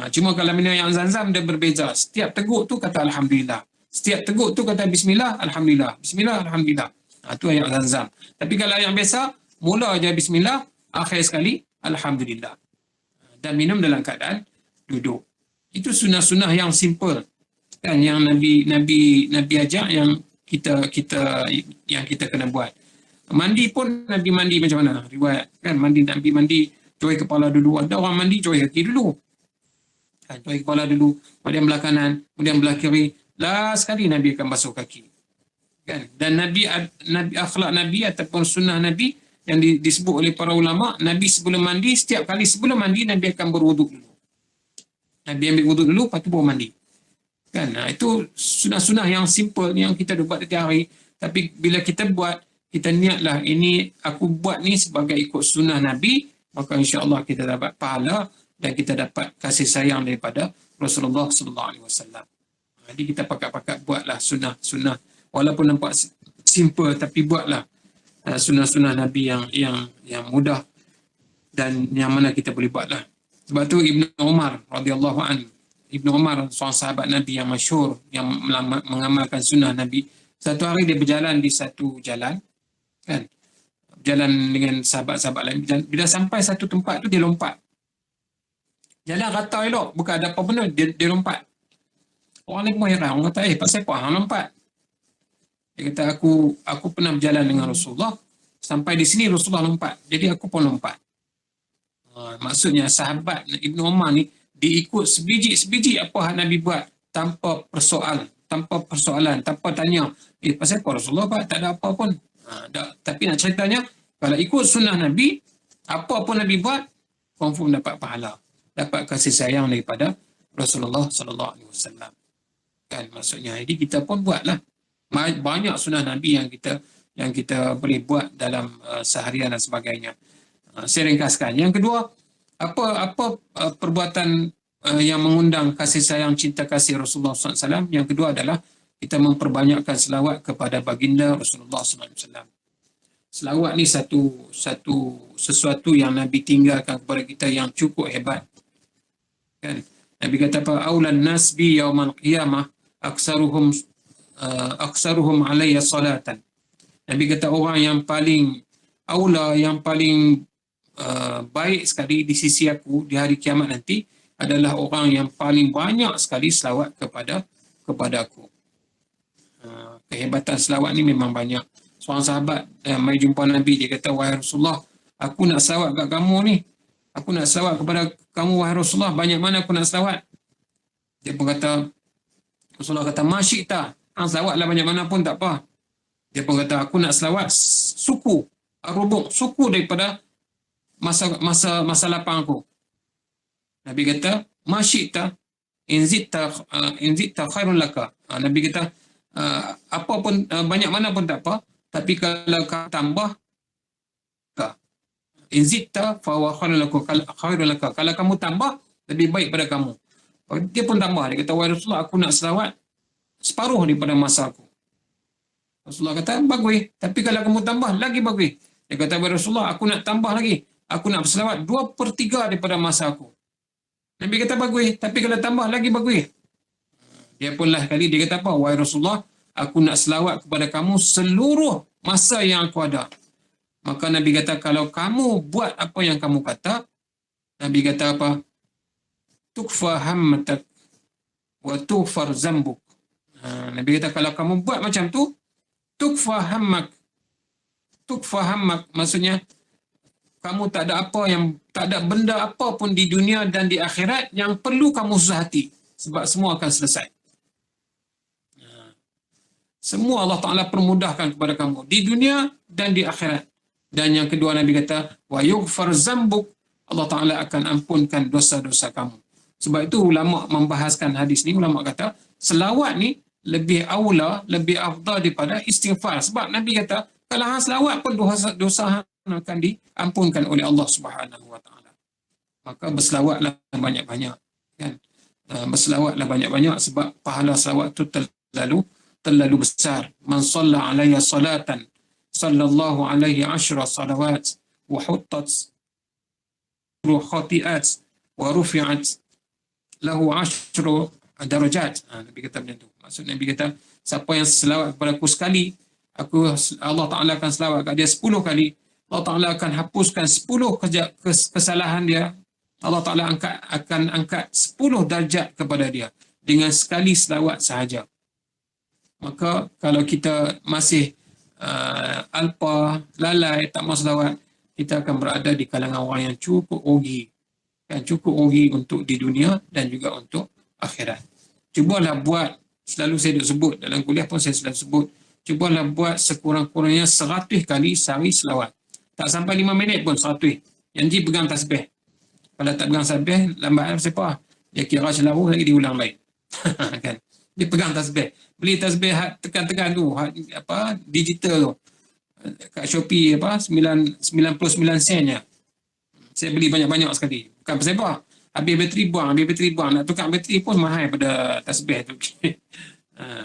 Cuma kalau minum yang Zam-Zam dia berbeza. Setiap teguk tu kata Alhamdulillah. Setiap teguk tu kata Bismillah, Alhamdulillah. Bismillah, Alhamdulillah. Tu ayat Zam-Zam. Tapi kalau yang biasa, mula aja Bismillah, akhir sekali Alhamdulillah. Dan minum dalam keadaan duduk. Itu sunnah-sunnah yang simple. Kan yang Nabi ajak yang kita kena buat. Mandi pun Nabi mandi macam mana? Riwayat kan Nabi mandi cuci kepala dulu. Ada orang mandi cuci kaki dulu. Cuci kepala dulu, kemudian belah kanan, kemudian belah kiri. Last sekali Nabi akan basuh kaki. Kan? Dan Nabi akhlak Nabi ataupun sunnah Nabi yang disebut oleh para ulama, Nabi sebelum mandi, setiap kali sebelum mandi Nabi akan berwuduk dulu. Nabi ambil wuduk dulu, lepas tu baru mandi. Kan? Itu sunnah-sunnah yang simple yang kita buat setiap hari. Tapi bila kita buat, kita niatlah ini aku buat ni sebagai ikut sunnah Nabi, maka insya-Allah kita dapat pahala dan kita dapat kasih sayang daripada Rasulullah sallallahu alaihi wasallam. Jadi kita pakat-pakat buatlah sunnah-sunnah walaupun nampak simple, tapi buatlah sunnah-sunnah Nabi yang mudah dan yang mana kita boleh buatlah. Sebab tu Ibnu Umar radhiyallahu anhu, Ibnu Umar seorang sahabat Nabi yang masyhur yang mengamalkan sunnah Nabi. Satu hari dia berjalan di satu jalan, kan? Berjalan dengan sahabat-sahabat lain. Bila sampai satu tempat tu dia lompat. Jalan rata elok, bukan ada apa benda, dia lompat. Orang lain pun heran, orang kata, pasal apa hang lompat? Dia kata, aku pernah berjalan dengan Rasulullah, sampai di sini Rasulullah lompat, jadi aku pun lompat. Maksudnya sahabat Ibnu Umar ni, diikut sebiji-sebiji apa yang Nabi buat, tanpa persoalan, tanpa tanya, pasal apa Rasulullah buat, tak ada apa pun. Tapi nak ceritanya, kalau ikut sunnah Nabi, apa pun Nabi buat, confirm dapat pahala, dapat kasih sayang daripada Rasulullah sallallahu alaihi wasallam. Kan maksudnya, jadi kita pun buatlah banyak sunnah Nabi yang kita boleh buat dalam seharian dan sebagainya. Saya ringkaskan. Yang kedua, apa perbuatan yang mengundang kasih sayang cinta kasih Rasulullah SAW. Yang kedua adalah kita memperbanyakkan selawat kepada baginda Rasulullah SAW. Selawat ni sesuatu yang Nabi tinggalkan kepada kita yang cukup hebat. Kan? Nabi kata apa? Aulan nas bi yaumal qiyamah aksaruhum alayya salatan. Nabi kata orang yang paling aula, yang paling baik sekali di sisi aku di hari kiamat nanti adalah orang yang paling banyak sekali selawat kepada aku. Kehebatan selawat ni memang banyak. Seorang sahabat mai jumpa Nabi, dia kata, wahai Rasulullah, aku nak selawat kat kamu ni. Aku nak selawat kepada kamu, wahai Rasulullah, banyak mana aku nak selawat? Dia pun kata, Rasulullah kata, masyikta, hang selawatlah banyak mana pun tak apa. Dia pun kata, aku nak selawat suku, rubuk, suku daripada masa lapang aku. Nabi kata, masyikta, inzita khairun laka. Nabi kata, apa pun, banyak mana pun tak apa, tapi kalau kau tambah, inzita fa huwa khairun laka. Kalau kamu tambah, lebih baik pada kamu. Dia pun tambah, dia kata, wahai Rasulullah, aku nak selawat separuh daripada masa aku. Rasulullah kata, bagus, tapi kalau kamu tambah, lagi bagus. Dia kata, wahai Rasulullah, aku nak tambah lagi, aku nak berselawat 2/3 daripada masa aku. Nabi kata bagus, tapi kalau tambah lagi bagus. Dia pun lah kali dia kata apa? Wahai Rasulullah, aku nak selawat kepada kamu seluruh masa yang aku ada. Maka Nabi kata, kalau kamu buat apa yang kamu kata, Nabi kata apa? Tukfa hammatak wa tughfar zambuk. Nabi kata, kalau kamu buat macam tu, tukfa hammak, maksudnya kamu tak ada benda apa pun di dunia dan di akhirat yang perlu kamu susah hati, sebab semua akan selesai. Semua Allah Ta'ala permudahkan kepada kamu di dunia dan di akhirat. Dan yang kedua Nabi kata, wa yughfar zambuk, Allah Ta'ala akan ampunkan dosa-dosa kamu. Sebab itu ulama membahaskan hadis ni, ulama kata selawat ni lebih aula, lebih afdal daripada istighfar. Sebab Nabi kata, kalau hang selawat pun dosa akan diampunkan oleh Allah Subhanahu Wa Ta'ala. Maka berselawatlah banyak-banyak, kan? Berselawatlah banyak-banyak sebab pahala selawat itu terlalu besar. Man shalla alayya salatan sallallahu alaihi ashra salawat wa huttat khati'at wa rufi'at lahu ashru darajat. Nabi kata macam tu. Maksud Nabi kata, siapa yang selawat kepada aku sekali, Allah Ta'ala akan selawat kat dia 10 kali. Allah Ta'ala akan hapuskan 10 kesalahan dia. Allah Ta'ala akan angkat 10 darjat kepada dia dengan sekali selawat sahaja. Maka kalau kita masih alpa, lalai, tak mahu selawat, kita akan berada di kalangan orang yang cukup rugi. Kan, cukup rugi untuk di dunia dan juga untuk akhirat. Cubalah buat, selalu saya sebut, dalam kuliah pun saya selalu sebut, cubalah buat sekurang-kurangnya 100 kali sehari selawat. Tak sampai 5 minit pun 100. Janji pegang tasbih. Kalau tak pegang tasbih, lambat siapa? Dia kira selalu lagi diulang baik. Kan? Dia pegang tasbih. Beli tasbih tekan-tekan tu, digital tu. Kat Shopee 99 sennya. Saya beli banyak-banyak sekali. Bukan pasal apa? Habis bateri buang. Nak tukar bateri pun mahal pada tasbih tu.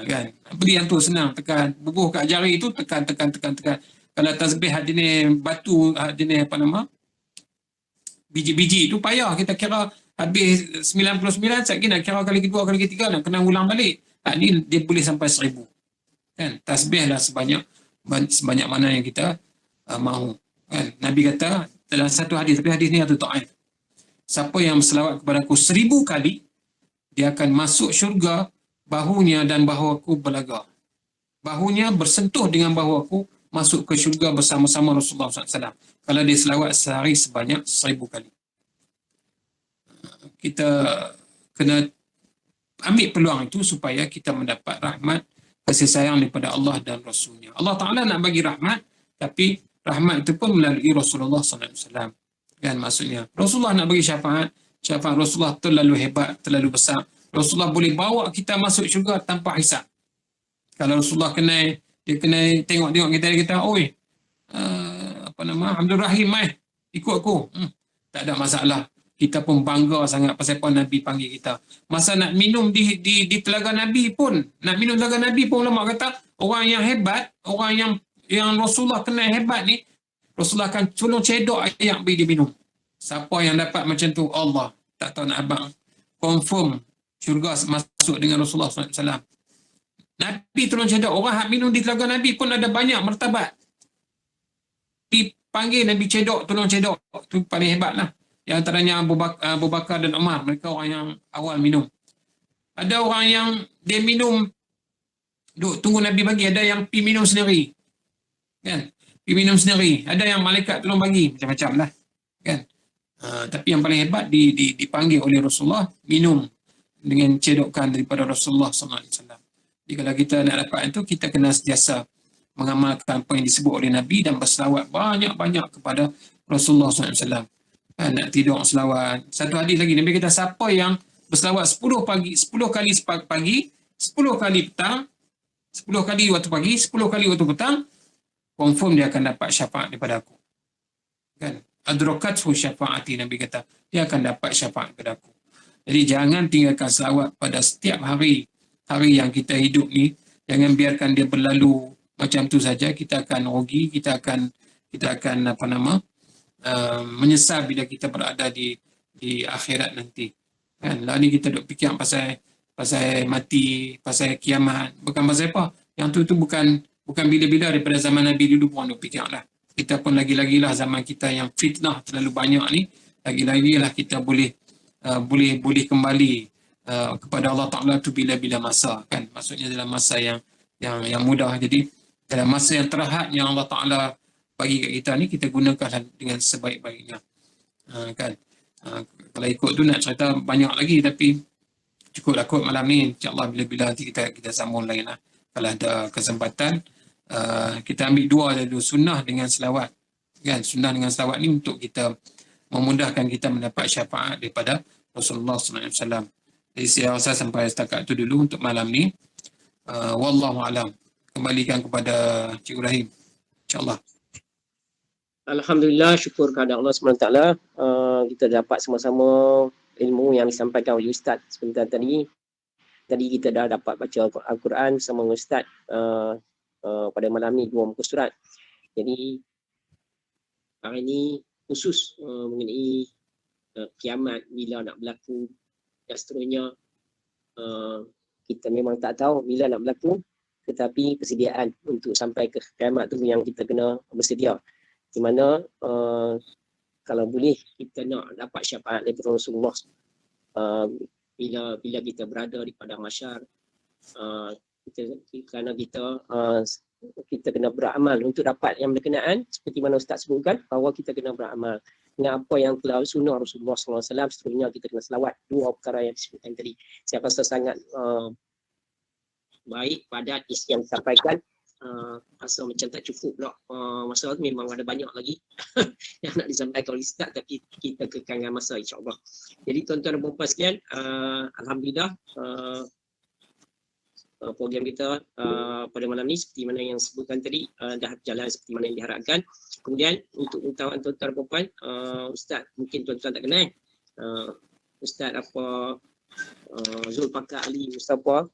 Kan? Beli yang tu senang. Tekan. Bubuh kat jari tu, tekan. Kalau tasbih jenis batu, jenis biji-biji tu payah. Kita kira habis 99, sekali nak kira kali kedua, kali ketiga, nak kena ulang balik. Ni dia boleh sampai 1000. Kan? Tasbih lah sebanyak mana yang kita mahu. Kan? Nabi kata dalam satu hadis, tapi hadis ni ada ta'if. Siapa yang berselawat kepada aku 1000 kali, dia akan masuk syurga, bahunya dan bahu aku berlaga. Bahunya bersentuh dengan bahu aku, masuk ke syurga bersama-sama Rasulullah SAW. Kalau dia selawat sehari sebanyak 1000 kali. Kita kena ambil peluang itu supaya kita mendapat rahmat, kasih sayang daripada Allah dan Rasulnya. Allah Ta'ala nak bagi rahmat, tapi rahmat itu pun melalui Rasulullah SAW. Kan maksudnya, Rasulullah nak bagi syafaat Rasulullah terlalu hebat, terlalu besar. Rasulullah boleh bawa kita masuk syurga tanpa hisab. Kalau Rasulullah dia kena tengok-tengok kita, dia kata, oi, Abdul Rahim, ikut aku. Tak ada masalah. Kita pun bangga sangat pasal apa Nabi panggil kita. Masa nak minum di telaga Nabi pun, ulama kata, orang yang hebat, orang yang Rasulullah kenal hebat ni, Rasulullah akan tolong cedok air bagi dia minum. Siapa yang dapat macam tu, Allah. Tak tahu nak abang. Confirm syurga masuk dengan Rasulullah SAW. Nabi tolong cedok. Orang yang minum di telaga Nabi pun ada banyak martabat. Dipanggil Nabi cedok, tolong cedok. Itu paling hebat lah. Yang antaranya Abu Bakar dan Umar. Mereka orang yang awal minum. Ada orang yang dia minum, tunggu Nabi bagi. Ada yang pergi minum sendiri. Kan? Minum sendiri. Ada yang malaikat tolong bagi. Macam-macam lah. Kan? Tapi yang paling hebat dipanggil oleh Rasulullah, minum dengan cedokan daripada Rasulullah SAW. Jadi kalau kita nak dapat itu, kita kena sentiasa mengamalkan apa yang disebut oleh Nabi dan berselawat banyak-banyak kepada Rasulullah SAW. Kan? Nak tidur selawat. Satu hadis lagi, Nabi kata, siapa yang berselawat 10 kali pagi, 10 kali petang, 10 kali waktu pagi, 10 kali waktu petang, confirm dia akan dapat syafaat daripada aku. Kan? Adrakathu syafaati, Nabi kata, dia akan dapat syafaat daripada aku. Jadi jangan tinggalkan selawat pada setiap hari yang kita hidup ni. Jangan biarkan dia berlalu macam tu saja. Kita akan rugi, kita akan menyesal bila kita berada di akhirat nanti. Kan lah ni kita duk fikir pasal mati, pasal kiamat, bukan pasal apa. Yang tu bukan bila-bila daripada zaman Nabi dulu pun duk fikir lah. Kita pun lagi-lagilah zaman kita yang fitnah terlalu banyak ni, lagi-lagilah kita boleh kembali kepada Allah Ta'ala tu bila-bila masa, kan. Maksudnya dalam masa yang mudah. Jadi dalam masa yang terhad yang Allah Ta'ala bagi kat kita ni, kita gunakan dengan sebaik-baiknya. Kan. Kalau ikut tu nak cerita banyak lagi, tapi cukuplah kot malam ni. InsyaAllah bila-bila nanti kita sambung lain lah. Kalau ada kesempatan, kita ambil dua dulu, sunnah dengan selawat. Kan, sunnah dengan selawat ni untuk kita memudahkan kita mendapat syafaat daripada Rasulullah SAW. Jadi saya rasa sampai setakat tu dulu untuk malam ni. Wallahu alam. Kembalikan kepada Cik Ibrahim, insyaAllah. Alhamdulillah, syukur kepada Allah SWT. Kita dapat sama-sama ilmu yang disampaikan oleh Ustaz sebentar tadi. Tadi kita dah dapat baca Al-Quran bersama Ustaz pada malam ni 2 muka surat. Jadi hari ni khusus mengenai kiamat, bila nak berlaku dan seterusnya. Kita memang tak tahu bila nak berlaku, tetapi persediaan untuk sampai ke kiamat tu yang kita kena bersedia. Di mana kalau boleh kita nak dapat syafaat daripada Rasulullah bila kita berada di padang mahsyar, kerana kita kena beramal untuk dapat yang berkenaan, seperti mana Ustaz sebutkan bahawa kita kena beramal dengan apa yang telah sunnah Rasulullah SAW. Seterusnya kita kena selawat, 2 perkara yang disebutkan tadi. Saya rasa sangat baik, padat isi yang disampaikan. Rasa macam tak cukup pula. Masa tu memang ada banyak lagi yang nak disampaikan oleh Ustaz, tapi kita kekangan masa, insyaAllah. Jadi tuan-tuan dan puan-puan sekalian, Alhamdulillah program kita pada malam ni seperti mana yang sebutkan tadi dah jalan seperti mana yang diharapkan. Kemudian untuk pengetahuan tuan-tuan dan puan-puan, Ustaz mungkin tuan-tuan tak kenal, Ustaz Zulfaqar Ali Mustafa,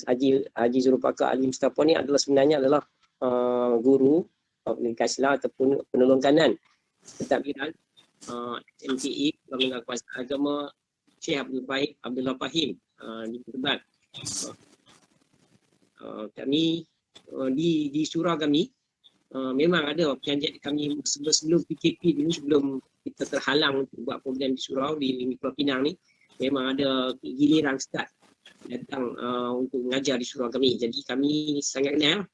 Haji Zulfaqar Ali Mustafa ni sebenarnya adalah guru komunikasi Islam ataupun penolong kanan pentadbiran MTA Bangga Kuasa Agama Syekh Abdullah Fahim di Perbat. Kami di surau kami memang ada perjanjian kami sebelum PKP dulu, sebelum kita terhalang untuk buat program di surau di Pulau Pinang ni, memang ada giliran start datang untuk mengajar di surau kami. Jadi kami sangat kenal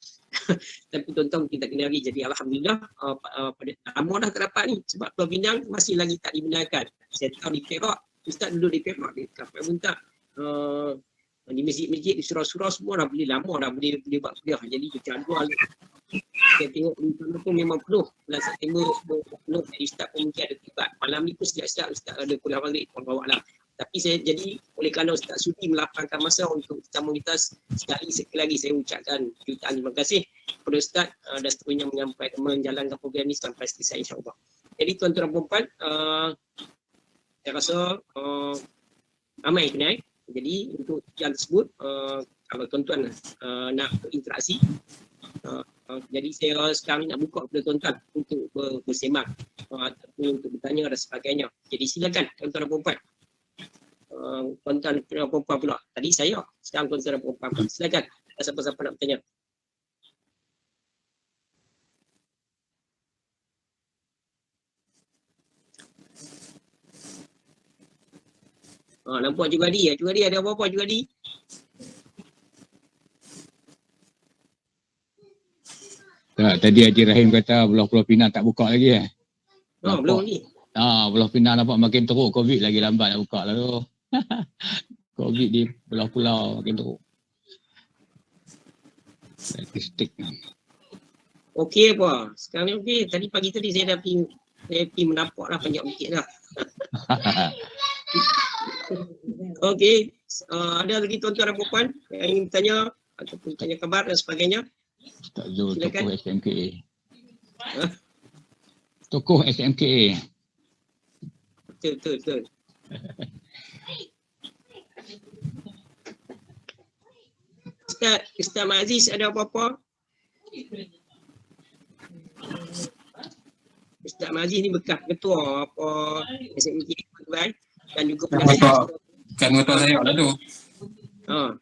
tapi tuan-tuan kita kenal lagi. Jadi Alhamdulillah pada lama dah tak dapat ni, sebab Pulau Pinang masih lagi tak dibenarkan. Saya tahu di Perak, Ustaz duduk di Perak, di Kapal Buntak, di masjid-masjid, di surau-surau semua dah boleh, lama dah boleh buat kuliah. Jadi jadual saya tengok di sana pun memang penuh. Bulan September penuh. Jadi Ustaz pun mungkin ada tiba. Malam ni pun sejak Ustaz ada kuliah maghrib, orang bawa lah. Tapi saya jadi oleh kerana Ustaz sudi melapangkan masa untuk komunitas, sekali lagi saya ucapkan jutaan terima kasih kepada Ustaz dan seterusnya menjalankan program ini sampai selesai, insyaAllah. Jadi tuan-tuan dan puan-puan, saya rasa ramai kenal. Jadi untuk yang tersebut, kalau tuan-tuan nak berinteraksi, jadi saya sekarang nak buka kepada tuan-tuan untuk bersemak ataupun untuk bertanya dan sebagainya. Jadi silakan tuan-tuan dan puan-puan. Tuan-tuan dan puan-puan pula. Tadi saya, sekarang tuan-tuan dan puan-puan. Silakan, siapa-siapa nak bertanya. Nampak juga Adi. Juga Adi ada apa-apa juga Adi? Tak, tadi Haji Rahim kata Pulau Pinang tak buka lagi Belum ni. Pulau Pinang nampak makin teruk, COVID lagi lambat nak buka lah tu. COVID di pulau-pulau makin teruk. Statistik. Okey apa? Sekarang ni okey. Tadi pagi tadi saya dah pergi menampak dah banyak bukit dah. Okey. Ada lagi tuan-tuan dan puan yang ingin bertanya ataupun tanya khabar dan sebagainya? Ustaz Zul, Silakan. tokoh SMKA. Tokoh SMKA. Betul. Ustaz Aziz ada apa-apa? Ustaz Aziz ni bekas ketua SMK dan juga bukan ketua saya lah tu. Ha.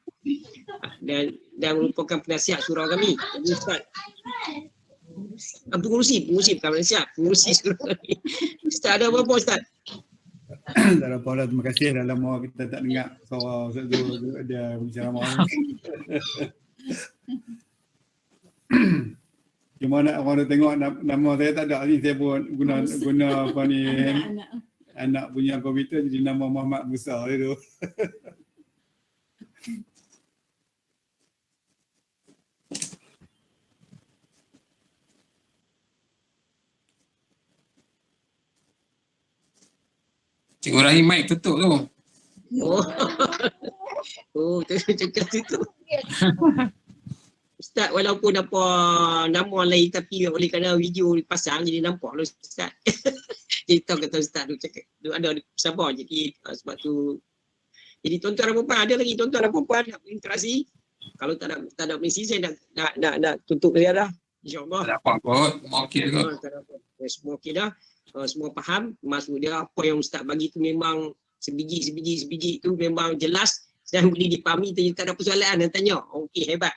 Dan merupakan penasihat surau kami. Jadi Ustaz. Pengurusi bukan penasihat, pengurusi surau kami. Ustaz ada apa-apa Ustaz? Tak ada apa dah, terima kasih. Dah lama kita tak dengar suara Ustaz Zul dia berceramah. Cuma nak orang dah tengok nama saya tak ada ni, saya pun guna apa ni anak punya komputer jadi nama Muhammad Musa tu. Cikgu Rahim mic tutup tu. Oh. Oh, cakap tu. Ustaz walaupun apa nama lain tapi oleh kerana video dipasang jadi nampak lah Ustaz. Jadi tahu kata Ustaz tu cakap tu ada sabar jadi sebab tu. Jadi tuan-tuan dan puan ada lagi tuan-tuan dan puan nak interaksi. Kalau tak ada mesti saya nak tutup dia dah. InsyaAllah. Tak ada apa-apa, mau okey ke? Tak ada apa. Semua okey dah. Semua faham maksud dia apa yang Ustaz bagi tu memang sebiji tu memang jelas dan boleh dipahami, tak ada persoalan dan tanya. Okey, hebat.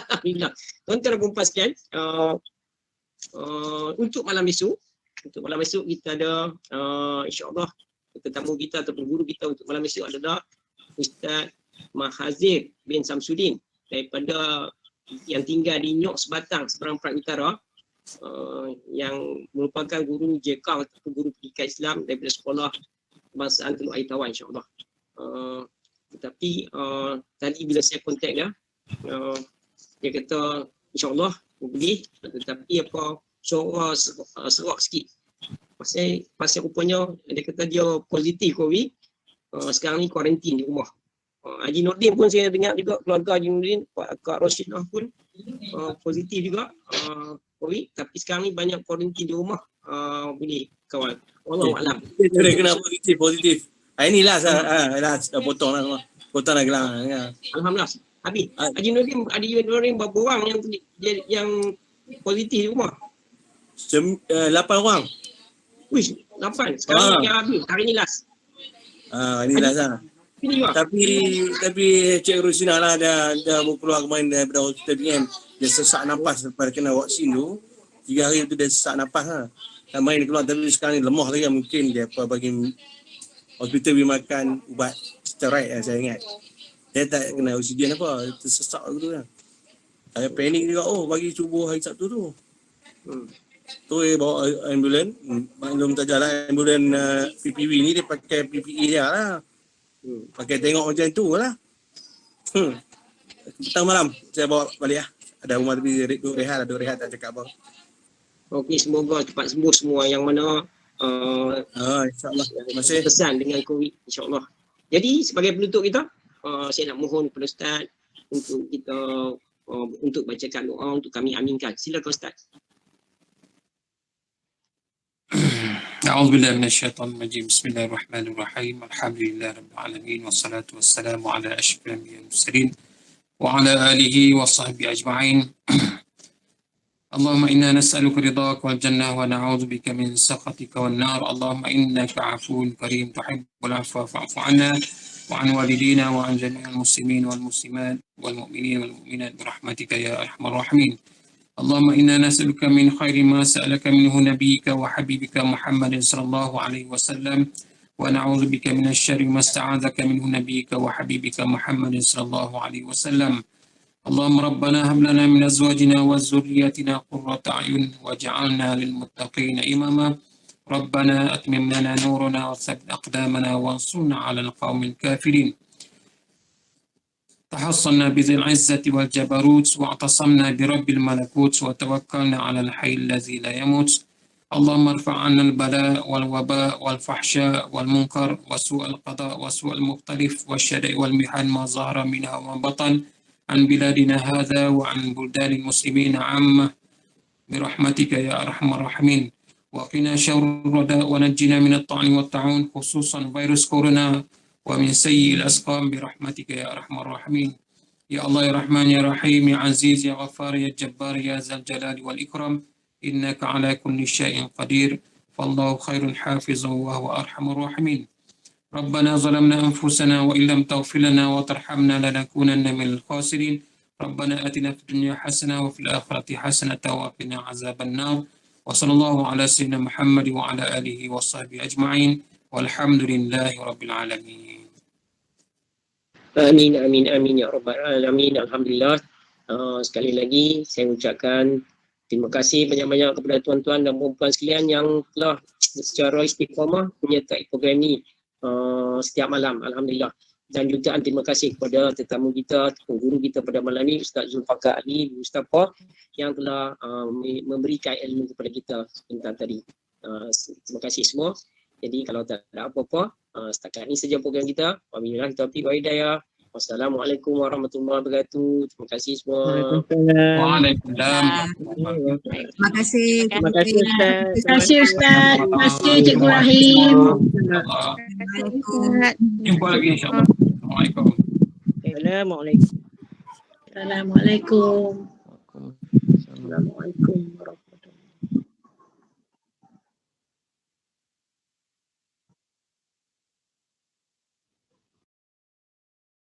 Alhamdulillah. Tuan-tuan dan puan sekalian, untuk malam esok kita ada insya-Allah tetamu kita ataupun guru kita untuk malam esok adalah Ustaz Mahazir bin Samsudin daripada yang tinggal di Nyok Sebatang, Seberang Perak Utara, yang merupakan guru JK atau guru pendidikan Islam daripada sekolah kebangsaan Teluk Air Tawar insya-Allah. Tetapi tadi bila saya kontak dia, dia kata insya-Allah boleh, tetapi apa suara serak sikit. Pasal rupanya dia kata dia positif COVID, sekarang ni kuarantin di rumah. Haji Nordin pun saya dengar juga, keluarga Haji Nordin, Kak Roshidah pun positif juga COVID, tapi sekarang ni banyak kuarantin di rumah. Boleh kawan. Wallahualam. Dia kena positif. Inilah dah potong lah. Potong lah gelang. Alhamdulillah. Habis. Haji Nordin berapa orang yang positif di rumah? 8 orang. Wish, 8. Sekarang yang habis. Hari ni last. Ini last lah. Tapi Cik Rusina lah dah berkeluar kemarin daripada hospital PM. Dia sesak nafas lepas kena vaksin tu. 3 hari tu dia sesak nafas lah. Kemarin dia keluar tapi sekarang ni lemah lagi, mungkin dia bagi hospital beri makan ubat steroid lah saya ingat. Dia tak kena oksigen apa, tersesak gitu kan. Saya panik juga, bagi subuh hari Sabtu tu. Tu dia bawa ambulan, maklum tak jalan ambulan PPV ni dia pakai PPE dia lah. Pakai tengok macam tu lah. Petang malam saya bawa balik lah. Ada rumah tapi duduk rehat tak cakap apa. Okey, semoga cepat sembuh semua yang mana insyaAllah. Terima kasih. Pesan dengan COVID insyaAllah. Jadi sebagai penutup kita, saya nak mohon kepada Ustaz untuk kita untuk bacakan doa untuk kami aminkan. Silakan Ustaz. أعوذ بالله من الشيطان الرجيم بسم الله الرحمن الرحيم الحمد لله رب العالمين والصلاة والسلام على أشرف الأنبياء والمرسلين وعلى آله وصحبه أجمعين اللهم إنا نسألك رضاك والجنة ونعوذ بك من سخطك والنار اللهم إنك عفو كريم تحب العفو فاعف عنا وعن والدينا وعن جميع المسلمين والمسلمات والمؤمنين والمؤمنات برحمتك يا أرحم الراحمين اللهم إنا نسألك من خير ما سألك منه نبيك وحبيبك محمد صلى الله عليه وسلم ونعوذ بك من الشر ما استعاذك منه نبيك وحبيبك محمد صلى الله عليه وسلم اللهم ربنا هب لنا من أزواجنا وذرياتنا قرة أعين واجعلنا للمتقين إماما ربنا أتمم لنا نورنا وثبت أقدامنا وانصرنا على القوم الكافرين تحصنا بذي العزة والجبروت واعتصمنا برب الملكوت وتوكلنا على الحي الذي لا يموت اللهم ارفع عنا البلاء والوباء والفحشاء والمنكر وسوء القضاء وسوء المختلف والشدائد والمحن ما ظهر منها وما بطن عن بلادنا هذا وعن بلدان المسلمين عامة برحمتك يا أرحم الراحمين وقنا شر الرداء ونجنا من الطعن والطاعون خصوصا فيروس كورونا ومن سيء الأسقام برحمتك يا أرحم الراحمين يا الله يا رحمن يا رحيم يا عزيز يا غفار يا جبار يا ذا الجلال والإكرام إنك على كل شيء قدير فالله خير حافظ وهو أرحم الراحمين ربنا ظلمنا أنفسنا وإن لم تغفر لنا وترحمنا لنكونن من الخاسرين ربنا آتنا في الدنيا حسنة وفي الآخرة حسنة وقنا عذاب النار وصلى الله على سيدنا محمد وعلى آله وصحبه أجمعين والحمد لله رب العالمين. Amin, amin, amin ya rabbal alamin. Alhamdulillah. Sekali lagi saya ucapkan terima kasih banyak-banyak kepada tuan-tuan dan puan-puan sekalian yang telah secara istiqamah menyertai program ini setiap malam. Alhamdulillah. Dan jutaan terima kasih kepada tetamu kita, guru kita pada malam ini, Ustaz Zulfaqar Ali Mustafa yang telah memberikan ilmu kepada kita sebentar tadi. Terima kasih semua. Jadi kalau tak ada apa-apa, setakat ini saja program kita. Wabillahi taufiq wa hidayah. Wassalamualaikum warahmatullahi wabarakatuh. Terima kasih semua. Waalaikumsalam. Terima kasih. Terima kasih Ustaz. Terima kasih Ustaz. Terima kasih Cikgu Rahim. Assalamualaikum. Jumpa lagi insyaAllah. Assalamualaikum. Assalamualaikum. Assalamualaikum. Assalamualaikum warahmatullahi wabarakatuh.